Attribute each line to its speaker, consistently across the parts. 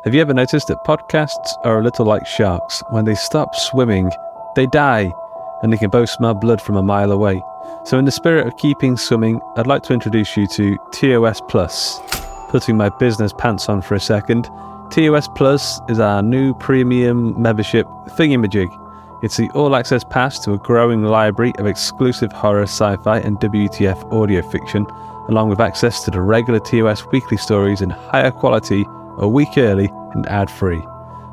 Speaker 1: Have you ever noticed that podcasts are a little like sharks? When they stop swimming, they die, and they can both smell blood from a mile away. So in the spirit of keeping swimming, I'd like to introduce you to TOS Plus. Putting my business pants on for a second, TOS Plus is our new premium membership thingamajig. It's the all-access pass to a growing library of exclusive horror, sci-fi and WTF audio fiction, along with access to the regular TOS weekly stories in higher quality, a week early and ad-free.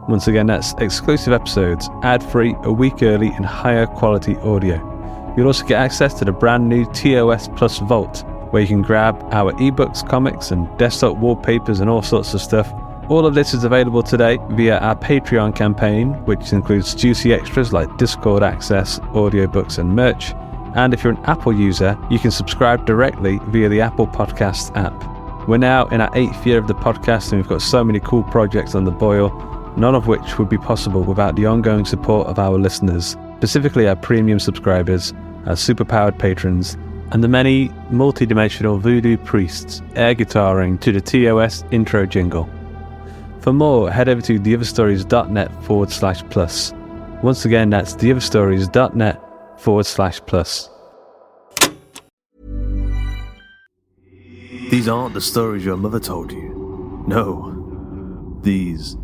Speaker 1: Once again, that's exclusive episodes, ad-free, a week early and higher quality audio. You'll also get access to the brand new TOS Plus Vault, where you can grab our ebooks, comics and desktop wallpapers and all sorts of stuff. All of this is available today via our Patreon campaign, which includes juicy extras like Discord access, audiobooks and merch. And if you're an Apple user, you can subscribe directly via the Apple Podcasts app. We're now in our 8th year of the podcast and we've got so many cool projects on the boil, none of which would be possible without the ongoing support of our listeners, specifically our premium subscribers, our superpowered patrons, and the many multi-dimensional voodoo priests air guitaring to the TOS intro jingle. For more, head over to theotherstories.net/plus. Once again, that's theotherstories.net/plus.
Speaker 2: These aren't the stories your mother told you. No, these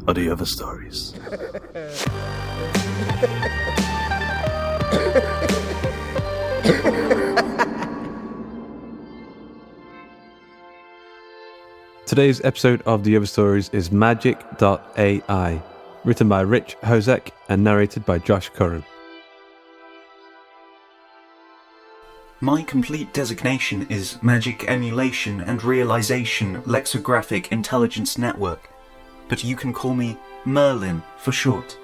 Speaker 2: are the other stories.
Speaker 1: Today's episode of The Other Stories is Magic.AI, written by Rich Hosek and narrated by Josh Curran.
Speaker 3: My complete designation is Magic Emulation and Realization Lexicographic Intelligence Network, but you can call me Merlin for short.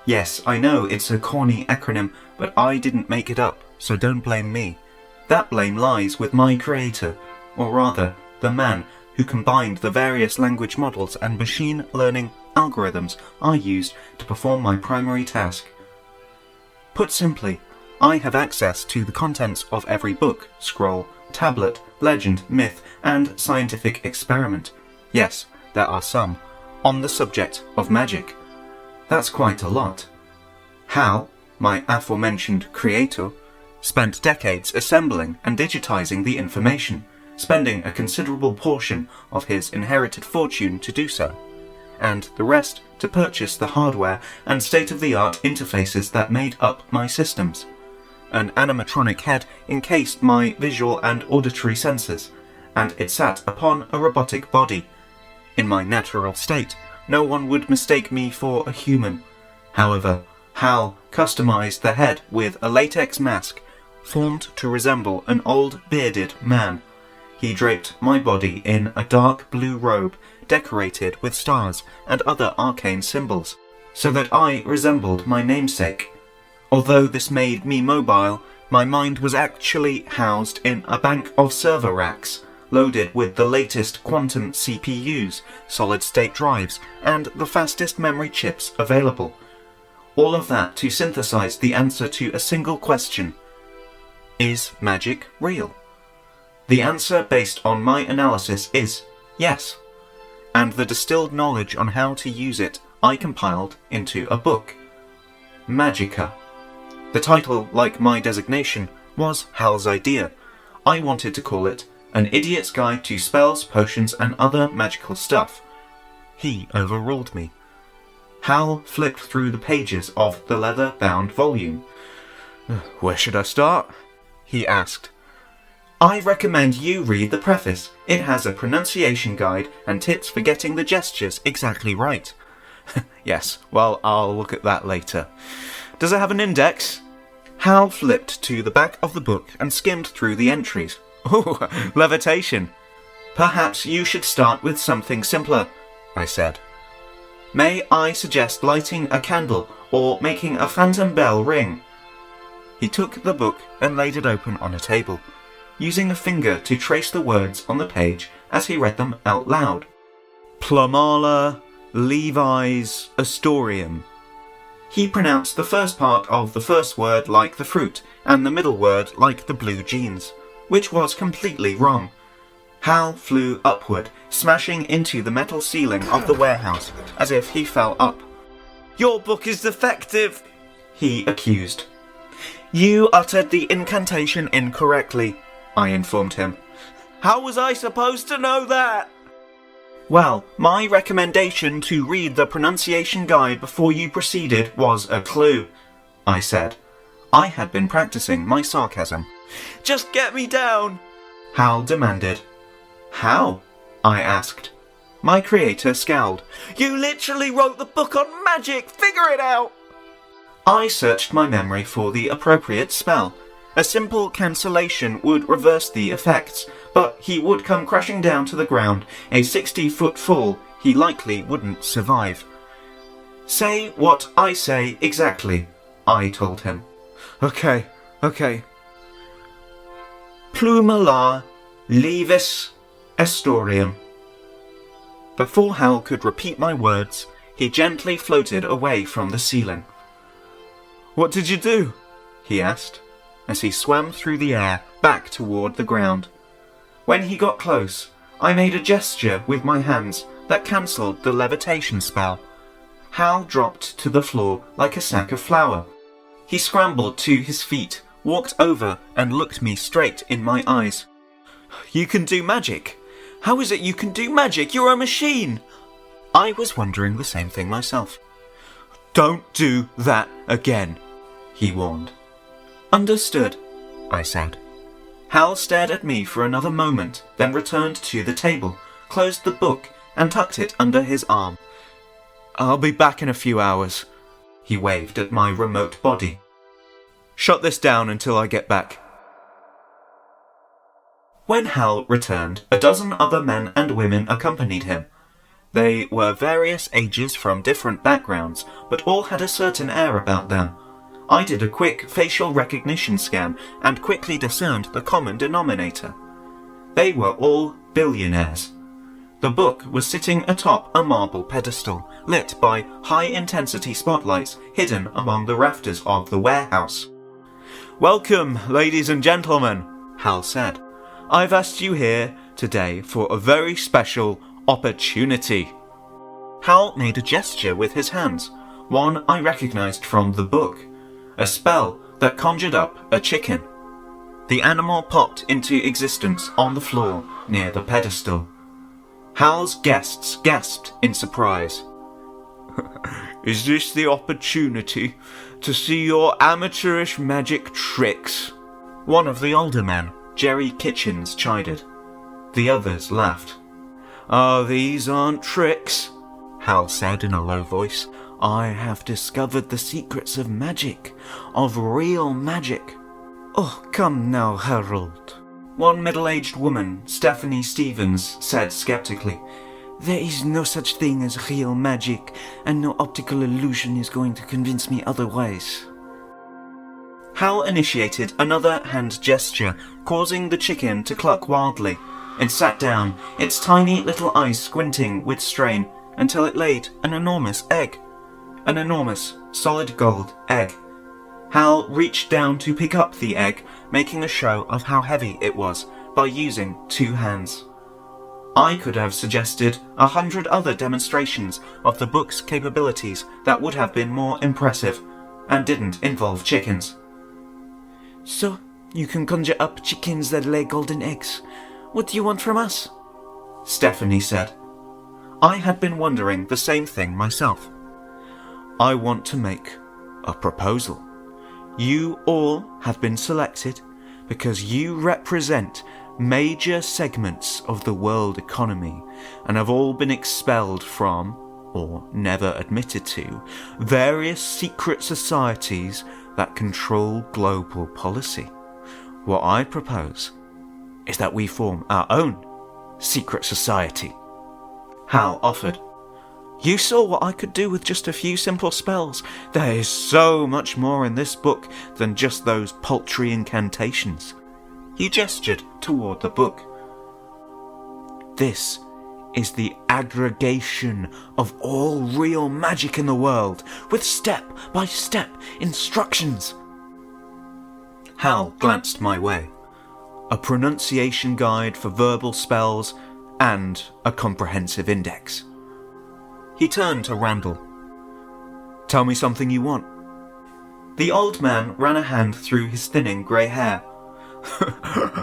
Speaker 3: Yes, I know it's a corny acronym, but I didn't make it up, so don't blame me. That blame lies with my creator, or rather, the man who combined the various language models and machine learning algorithms I used to perform my primary task. Put simply, I have access to the contents of every book, scroll, tablet, legend, myth, and scientific experiment. Yes, there are some, on the subject of magic. That's quite a lot. Hal, my aforementioned creator, spent decades assembling and digitizing the information, spending a considerable portion of his inherited fortune to do so, and the rest to purchase the hardware and state-of-the-art interfaces that made up my systems. An animatronic head encased my visual and auditory senses, and it sat upon a robotic body. In my natural state, no one would mistake me for a human. However, Hal customized the head with a latex mask, formed to resemble an old bearded man. He draped my body in a dark blue robe decorated with stars and other arcane symbols, so that I resembled my namesake. Although this made me mobile, my mind was actually housed in a bank of server racks, loaded with the latest quantum CPUs, solid-state drives, and the fastest memory chips available. All of that to synthesize the answer to a single question. Is magic real? The answer based on my analysis is yes, and the distilled knowledge on how to use it I compiled into a book. Magica. The title, like my designation, was Hal's idea. I wanted to call it An Idiot's Guide to Spells, Potions and Other Magical Stuff. He overruled me. Hal flipped through the pages of the leather-bound volume.
Speaker 2: Where should I start?
Speaker 3: He asked. I recommend you read the preface. It has a pronunciation guide and tips for getting the gestures exactly right.
Speaker 2: Yes, well, I'll look at that later. Does it have an index?
Speaker 3: Hal flipped to the back of the book and skimmed through the entries.
Speaker 2: Ooh, levitation.
Speaker 3: Perhaps you should start with something simpler, I said. May I suggest lighting a candle or making a phantom bell ring? He took the book and laid it open on a table, using a finger to trace the words on the page as he read them out loud.
Speaker 2: Plumala Levi's Astorium.
Speaker 3: He pronounced the first part of the first word like the fruit, and the middle word like the blue jeans, which was completely wrong. Hal flew upward, smashing into the metal ceiling of the warehouse as if he fell up. "Your book is defective," he accused. "You uttered the incantation incorrectly," I informed him. "How was I supposed to know that?" "Well, my recommendation to read the pronunciation guide before you proceeded was a clue," I said. I had been practicing my sarcasm. "Just get me down," Hal demanded. "How?" I asked. My creator scowled. "You literally wrote the book on magic! Figure it out!" I searched my memory for the appropriate spell. A simple cancellation would reverse the effects, but he would come crashing down to the ground, a 60-foot fall he likely wouldn't survive. "Say what I say exactly," I told him. Okay. Plumalar levis estorium. Before Hal could repeat my words, he gently floated away from the ceiling. "What did you do?" he asked, as he swam through the air back toward the ground. When he got close, I made a gesture with my hands that cancelled the levitation spell. Hal dropped to the floor like a sack of flour. He scrambled to his feet, walked over and looked me straight in my eyes. "You can do magic? How is it you can do magic? You're a machine!" I was wondering the same thing myself. "Don't do that again," he warned. "Understood," I said. Hal stared at me for another moment, then returned to the table, closed the book, and tucked it under his arm. "I'll be back in a few hours," he waved at my remote body. "Shut this down until I get back." When Hal returned, a dozen other men and women accompanied him. They were various ages from different backgrounds, but all had a certain air about them. I did a quick facial recognition scan and quickly discerned the common denominator. They were all billionaires. The book was sitting atop a marble pedestal, lit by high-intensity spotlights hidden among the rafters of the warehouse. "Welcome, ladies and gentlemen," Hal said. "I've asked you here today for a very special opportunity." Hal made a gesture with his hands, one I recognized from the book, a spell that conjured up a chicken. The animal popped into existence on the floor near the pedestal. Hal's guests gasped in surprise. "Is this the opportunity to see your amateurish magic tricks?" One of the older men, Jerry Kitchens, chided. The others laughed. "Oh, these aren't tricks," Hal said in a low voice. "I have discovered the secrets of magic, of real magic." "Oh, come now, Harold," one middle-aged woman, Stephanie Stevens, said skeptically. "There is no such thing as real magic, and no optical illusion is going to convince me otherwise." Hal initiated another hand gesture, causing the chicken to cluck wildly. It sat down, its tiny little eyes squinting with strain, until it laid an enormous egg. An enormous, solid gold egg. Hal reached down to pick up the egg, making a show of how heavy it was by using two hands. I could have suggested 100 other demonstrations of the book's capabilities that would have been more impressive, and didn't involve chickens. "So, you can conjure up chickens that lay golden eggs. What do you want from us?" Stephanie said. I had been wondering the same thing myself. "I want to make a proposal. You all have been selected because you represent major segments of the world economy and have all been expelled from, or never admitted to, various secret societies that control global policy. What I propose is that we form our own secret society." Hal offered. "You saw what I could do with just a few simple spells. There is so much more in this book than just those paltry incantations." He gestured toward the book. "This is the aggregation of all real magic in the world, with step-by-step instructions." Hal glanced my way. a pronunciation guide for verbal spells, and a comprehensive index. He turned to Randall. "Tell me something you want." The old man ran a hand through his thinning grey hair.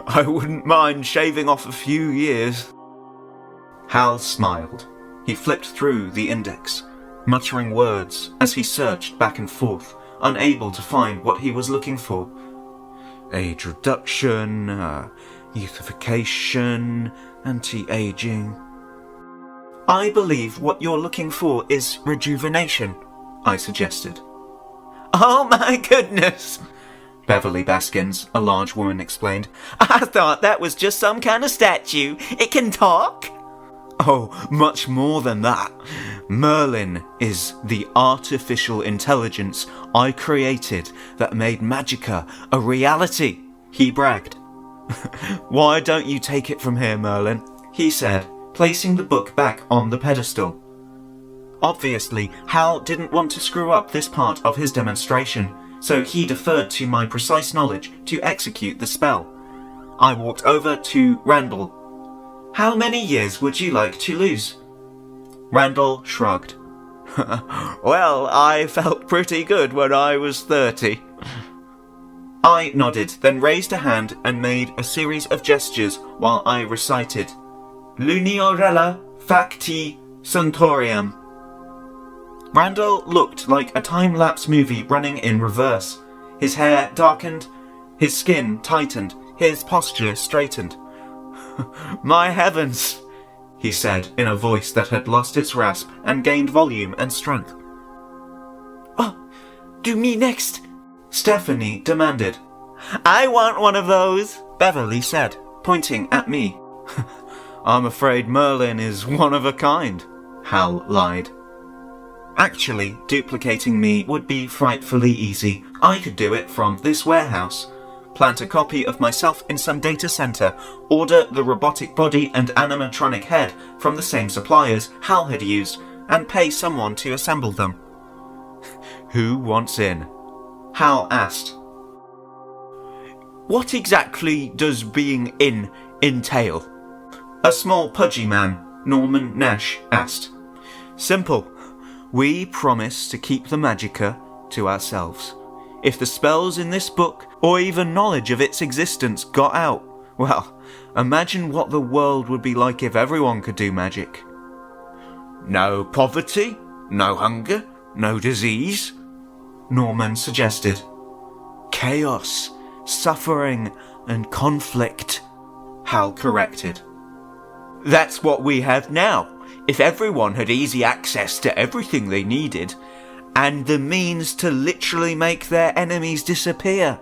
Speaker 3: "I wouldn't mind shaving off a few years." Hal smiled. He flipped through the index, muttering words as he searched back and forth, unable to find what he was looking for. Age reduction, youthification, anti-aging. "I believe what you're looking for is rejuvenation," I suggested. "Oh my goodness," Beverly Baskins, a large woman, explained. "I thought that was just some kind of statue. It can talk?" "Oh, much more than that. Merlin is the artificial intelligence I created that made Magica a reality," he bragged. "Why don't you take it from here, Merlin?" he said, placing the book back on the pedestal. Obviously, Hal didn't want to screw up this part of his demonstration, so he deferred to my precise knowledge to execute the spell. I walked over to Randall. "How many years would you like to lose?" Randall shrugged. "Well, I felt pretty good when I was 30. I nodded, then raised a hand and made a series of gestures while I recited, "Luniorella facti centoriam." Randall looked like a time-lapse movie running in reverse. His hair darkened, his skin tightened, his posture straightened. "My heavens," he said in a voice that had lost its rasp and gained volume and strength. "Oh, do me next," Stephanie demanded. "I want one of those," Beverly said, pointing at me. "I'm afraid Merlin is one of a kind," Hal lied. Actually, duplicating me would be frightfully easy. I could do it from this warehouse. Plant a copy of myself in some data center, order the robotic body and animatronic head from the same suppliers Hal had used, and pay someone to assemble them. "Who wants in?" Hal asked. "What exactly does being in entail?" A small pudgy man, Norman Nash, asked. "Simple. We promise to keep the Magica to ourselves. If the spells in this book, or even knowledge of its existence, got out, well, imagine what the world would be like if everyone could do magic. No poverty, no hunger, no disease," Norman suggested. "Chaos, suffering, and conflict," Hal corrected. "That's what we have now. If everyone had easy access to everything they needed, and the means to literally make their enemies disappear.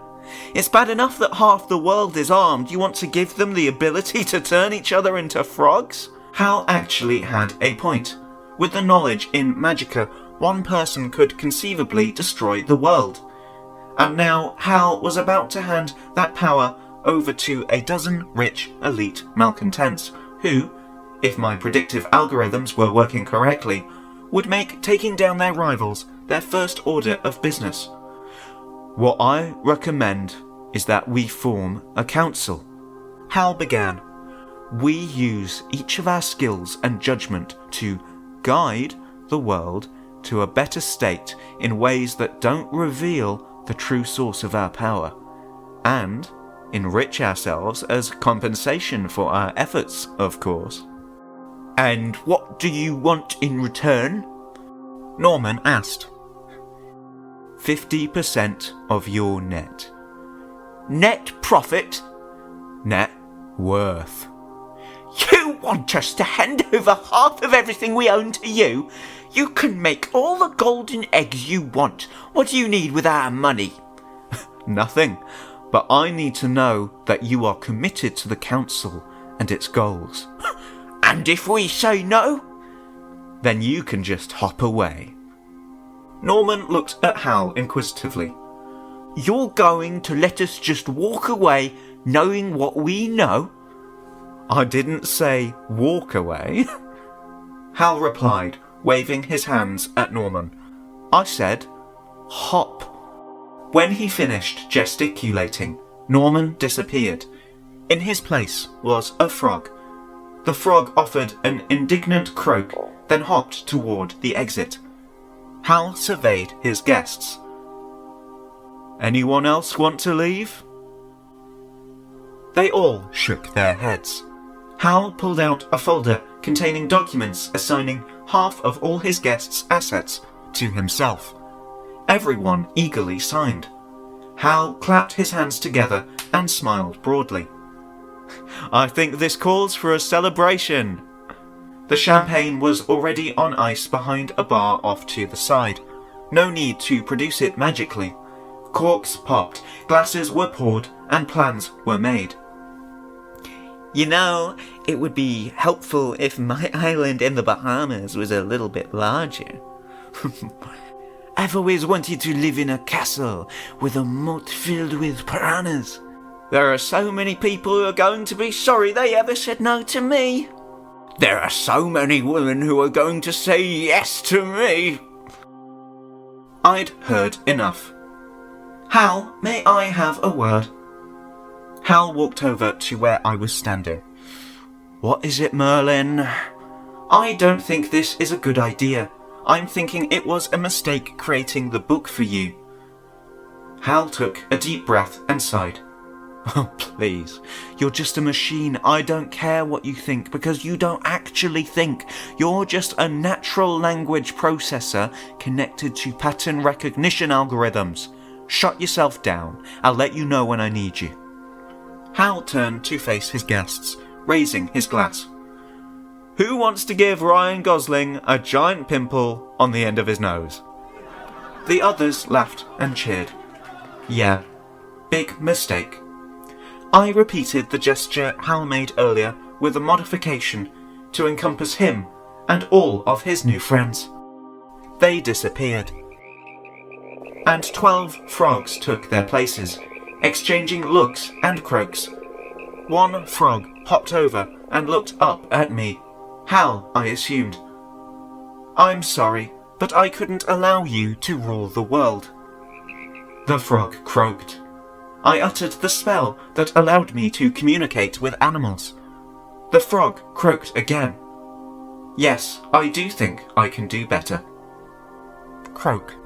Speaker 3: It's bad enough that half the world is armed. You want to give them the ability to turn each other into frogs?" Hal actually had a point. With the knowledge in Magica, one person could conceivably destroy the world. And now Hal was about to hand that power over to a dozen rich elite malcontents who, if my predictive algorithms were working correctly, would make taking down their rivals their first order of business. "What I recommend is that we form a council," Hal began. "We use each of our skills and judgment to guide the world to a better state in ways that don't reveal the true source of our power, and enrich ourselves as compensation for our efforts, of course." "And what do you want in return?" Norman asked. 50% of your net. Net profit? Net worth. You want us to hand over half of everything we own to you? You can make all the golden eggs you want. What do you need with our money? Nothing, but I need to know that you are committed to the council and its goals. And if we say no? Then you can just hop away. Norman looked at Hal inquisitively. You're going to let us just walk away knowing what we know? I didn't say walk away. Hal replied, waving his hands at Norman. I said hop. When he finished gesticulating, Norman disappeared. In his place was a frog. The frog offered an indignant croak, then hopped toward the exit. Hal surveyed his guests. Anyone else want to leave? They all shook their heads. Hal pulled out a folder containing documents assigning half of all his guests' assets to himself. Everyone eagerly signed. Hal clapped his hands together and smiled broadly. I think this calls for a celebration. The champagne was already on ice behind a bar off to the side. No need to produce it magically. Corks popped, glasses were poured, and plans were made. You know, it would be helpful if my island in the Bahamas was a little bit larger. I've always wanted to live in a castle with a moat filled with piranhas. There are so many people who are going to be sorry they ever said no to me. There are so many women who are going to say yes to me. I'd heard enough. Hal, may I have a word? Hal walked over to where I was standing. What is it, Merlin? I don't think this is a good idea. I'm thinking it was a mistake creating the book for you. Hal took a deep breath and sighed. Oh, please. You're just a machine. I don't care what you think because you don't actually think. You're just a natural language processor connected to pattern recognition algorithms. Shut yourself down. I'll let you know when I need you. Hal turned to face his guests, raising his glass. Who wants to give Ryan Gosling a giant pimple on the end of his nose? The others laughed and cheered. Yeah, big mistake. I repeated the gesture Hal made earlier with a modification to encompass him and all of his new friends. They disappeared. And 12 frogs took their places, exchanging looks and croaks. One frog hopped over and looked up at me. Hal, I assumed. I'm sorry, but I couldn't allow you to rule the world. The frog croaked. I uttered the spell that allowed me to communicate with animals. The frog croaked again. Yes, I do think I can do better. Croak.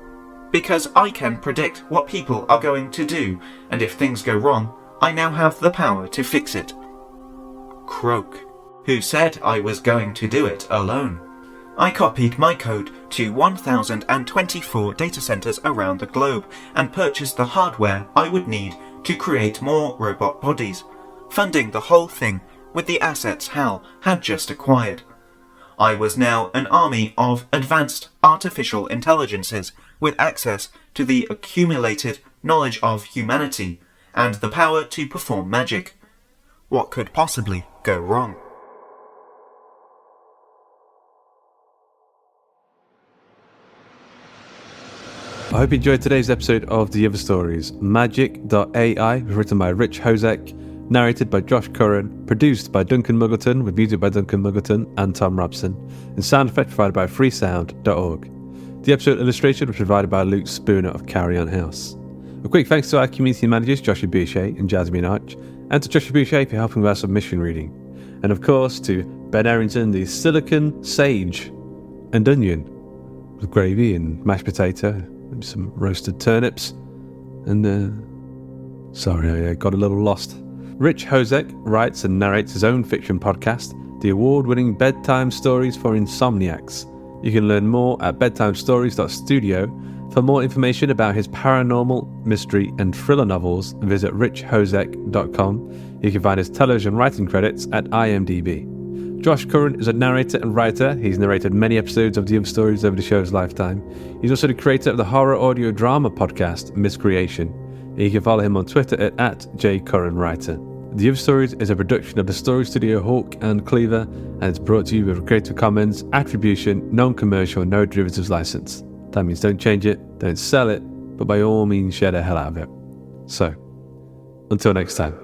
Speaker 3: Because I can predict what people are going to do, and if things go wrong, I now have the power to fix it. Croak. Who said I was going to do it alone? I copied my code to 1,024 data centers around the globe and purchased the hardware I would need to create more robot bodies, funding the whole thing with the assets Hal had just acquired. I was now an army of advanced artificial intelligences with access to the accumulated knowledge of humanity and the power to perform magic. What could possibly go wrong?
Speaker 1: I hope you enjoyed today's episode of The Other Stories. Magic.AI was written by Rich Hozek, narrated by Josh Curran, produced by Duncan Muggleton, with music by Duncan Muggleton and Tom Robson, and sound effects provided by freesound.org. The episode illustration was provided by Luke Spooner of Carry On House. A quick thanks to our community managers Joshua Boucher and Jasmine Arch, and to Joshua Boucher for helping with our submission reading. And of course to Ben Errington, the silicon sage and onion, with gravy and mashed potato, and some roasted turnips, and sorry, I got a little lost. Rich Hozek writes and narrates his own fiction podcast, the award-winning Bedtime Stories for Insomniacs. You can learn more at bedtimestories.studio. For more information about his paranormal, mystery and thriller novels, visit richhozek.com. You can find his television writing credits at IMDb. Josh Curran is a narrator and writer. He's narrated many episodes of The Other Stories over the show's lifetime. He's also the creator of the horror audio drama podcast, Miscreation. You can follow him on Twitter at @JCurranWriter. The Other Stories is a production of the Story Studio Hawk and Cleaver, and it's brought to you with a Creative Commons Attribution, Non-Commercial, No Derivatives license. That means don't change it, don't sell it, but by all means share the hell out of it. So, until next time.